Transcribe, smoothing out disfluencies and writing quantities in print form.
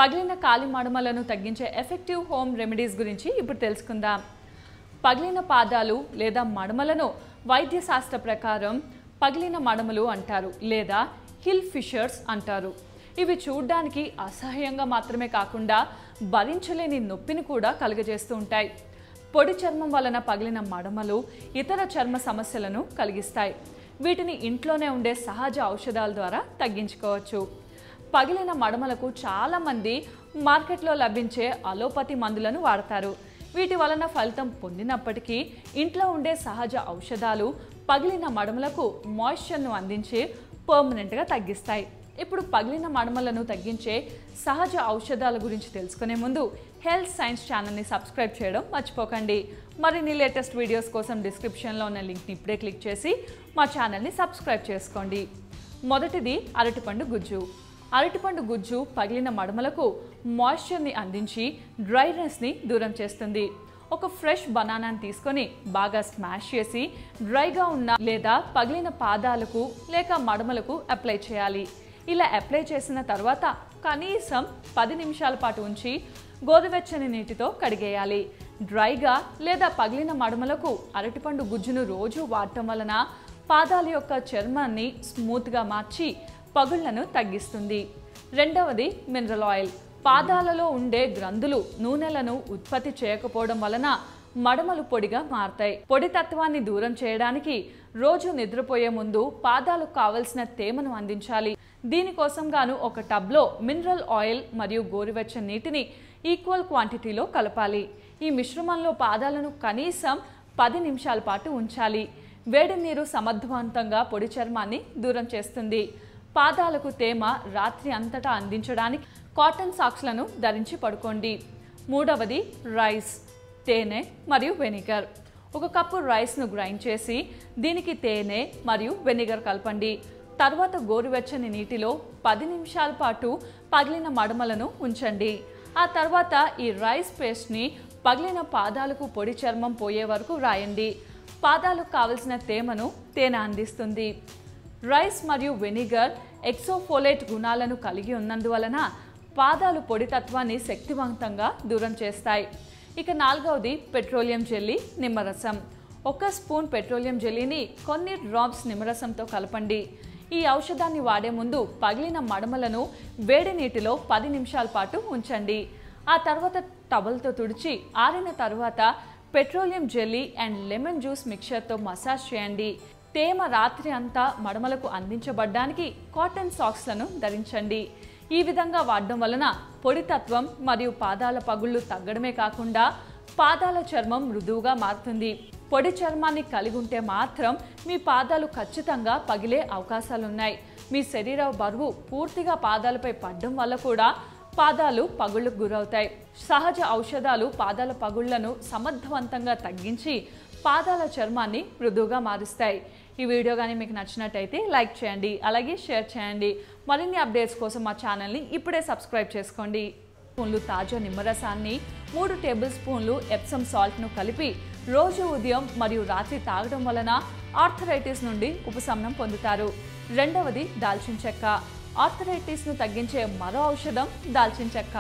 పగిలిన కాలి మడమలను తగ్గించే effective home remedies గురించి ఇప్పుడు తెలుసుకుందాం. పగిలిన పాదాలు లేదా మడమలను వైద్య శాస్త్ర ప్రకారం పగిలిన మడమలు అంటారు లేదా హిల్ ఫిషర్స్ అంటారు. ఇవి చూడడానికి అసహ్యంగా మాత్రమే కాకుండా భరించలేని నొప్పిని కూడా కలుగజేస్తూ ఉంటాయి. పొడి చర్మం వలన పగిలిన మడమలు ఇతర చర్మ సమస్యలను కలిగిస్తాయి. వీటిని ఇంట్లోనే ఉండే సహజ ఔషధాల ద్వారా తగ్గించుకోవచ్చు. పగిలిన మడమలకు చాలామంది మార్కెట్లో లభించే అలోపతి మందులను వాడతారు. వీటి వలన ఫలితం పొందినప్పటికీ ఇంట్లో ఉండే సహజ ఔషధాలు పగిలిన మడమలకు మాయిశ్చర్ను అందించి పర్మనెంట్గా తగ్గిస్తాయి. ఇప్పుడు పగిలిన మడమలను తగ్గించే సహజ ఔషధాల గురించి తెలుసుకునే ముందు హెల్త్ సైన్స్ ఛానల్ని సబ్స్క్రైబ్ చేయడం మర్చిపోకండి. మరిన్ని లేటెస్ట్ వీడియోస్ కోసం డిస్క్రిప్షన్లో ఉన్న లింక్ని ఇప్పుడే క్లిక్ చేసి మా ఛానల్ని సబ్స్క్రైబ్ చేసుకోండి. మొదటిది అరటిపండు గుజ్జు. అరటిపండు గుజ్జు పగిలిన మడమలకు మాయిశ్చర్ని అందించి డ్రైనెస్ని దూరం చేస్తుంది. ఒక ఫ్రెష్ బనానాని తీసుకొని బాగా స్మాష్ చేసి డ్రైగా ఉన్న లేదా పగిలిన పాదాలకు లేక మడమలకు అప్లై చేయాలి. ఇలా అప్లై చేసిన తర్వాత కనీసం 10 నిమిషాల పాటు ఉంచి గోరువెచ్చని నీటితో కడిగేయాలి. డ్రైగా లేదా పగిలిన మడమలకు అరటిపండు గుజ్జును రోజు వాడటం వలన పాదాల యొక్క చర్మాన్ని స్మూత్గా మార్చి పగుళ్లను తగ్గిస్తుంది. రెండవది మినరల్ ఆయిల్. పాదాలలో ఉండే గ్రంథులు నూనెలను ఉత్పత్తి చేయకపోవడం వలన మడమలు పొడిగా మారతాయి. పొడి తత్వాన్ని దూరం చేయడానికి రోజు నిద్రపోయే ముందు పాదాలకు కావలసిన తేమను అందించాలి. దీనికోసం గాను ఒక టబ్లో మినరల్ ఆయిల్ మరియు గోరువెచ్చని నీటిని ఈక్వల్ క్వాంటిటీలో కలపాలి. ఈ మిశ్రమంలో పాదాలను కనీసం 10 నిమిషాల పాటు ఉంచాలి. వేడి నీరు సమర్థవంతంగా పొడి చర్మాన్ని దూరం చేస్తుంది. పాదాలకు తేమ రాత్రి అంతటా అందించడానికి కాటన్ సాక్స్లను ధరించి పడుకోండి. మూడవది రైస్, తేనె మరియు వెనిగర్. ఒక కప్పు రైస్ను గ్రైండ్ చేసి దీనికి తేనె మరియు వెనిగర్ కలపండి. తర్వాత గోరువెచ్చని నీటిలో 10 నిమిషాల పాటు పగిలిన మడమలను ఉంచండి. ఆ తర్వాత ఈ రైస్ పేస్ట్ని పగిలిన పాదాలకు పొడి చర్మం పోయే వరకు రాయండి. పాదాలకు కావలసిన తేమను తేనె అందిస్తుంది. రైస్ మరియు వెనిగర్ ఎక్సోఫోలేట్ గుణాలను కలిగి ఉన్నందువలన పాదాలు పొడి తత్వాన్ని శక్తివంతంగా దూరం చేస్తాయి. ఇక నాలుగవది పెట్రోలియం జెల్లీ, నిమ్మరసం. 1 స్పూన్ పెట్రోలియం జెల్లీని కొన్ని డ్రాప్స్ నిమ్మరసంతో కలపండి. ఈ ఔషధాన్ని వాడే ముందు పగిలిన మడమలను వేడి నీటిలో 10 నిమిషాల పాటు ఉంచండి. ఆ తర్వాత టవల్తో తుడిచి ఆరిన తర్వాత petroleum jelly and lemon juice మిక్చర్తో మసాజ్ చేయండి. తేమ రాత్రి అంతా మడమలకు అందించబడ్డానికి కాటన్ సాక్స్లను ధరించండి. ఈ విధంగా వాడడం వలన పొడి తత్వం మరియు పాదాల పగుళ్ళు తగ్గడమే కాకుండా పాదాల చర్మం మృదువుగా మారుతుంది. పొడి చర్మాన్ని కలిగి ఉంటే మాత్రం మీ పాదాలు ఖచ్చితంగా పగిలే అవకాశాలున్నాయి. మీ శరీర బరువు పూర్తిగా పాదాలపై పడడం వల్ల కూడా పాదాలు పగుళ్లకు గురవుతాయి. సహజ ఔషధాలు పాదాల పగుళ్లను సమర్థవంతంగా తగ్గించి పాదాల చర్మాన్ని మృదువుగా మారుస్తాయి. ఈ వీడియో కానీ మీకు నచ్చినట్టయితే లైక్ చేయండి, అలాగే షేర్ చేయండి. మరిన్ని అప్డేట్స్ కోసం మా ఛానల్ని ఇప్పుడే సబ్స్క్రైబ్ చేసుకోండి. స్పూన్లు తాజా నిమ్మరసాన్ని 3 టేబుల్ స్పూన్లు ఎప్సమ్ సాల్ట్ను కలిపి రోజు ఉదయం మరియు రాత్రి తాగడం వలన ఆర్థరైటిస్ నుండి ఉపశమనం పొందుతారు. రెండవది దాల్చిన చెక్క. ఆర్థరైటిస్ను తగ్గించే మరో ఔషధం దాల్చిన చెక్క.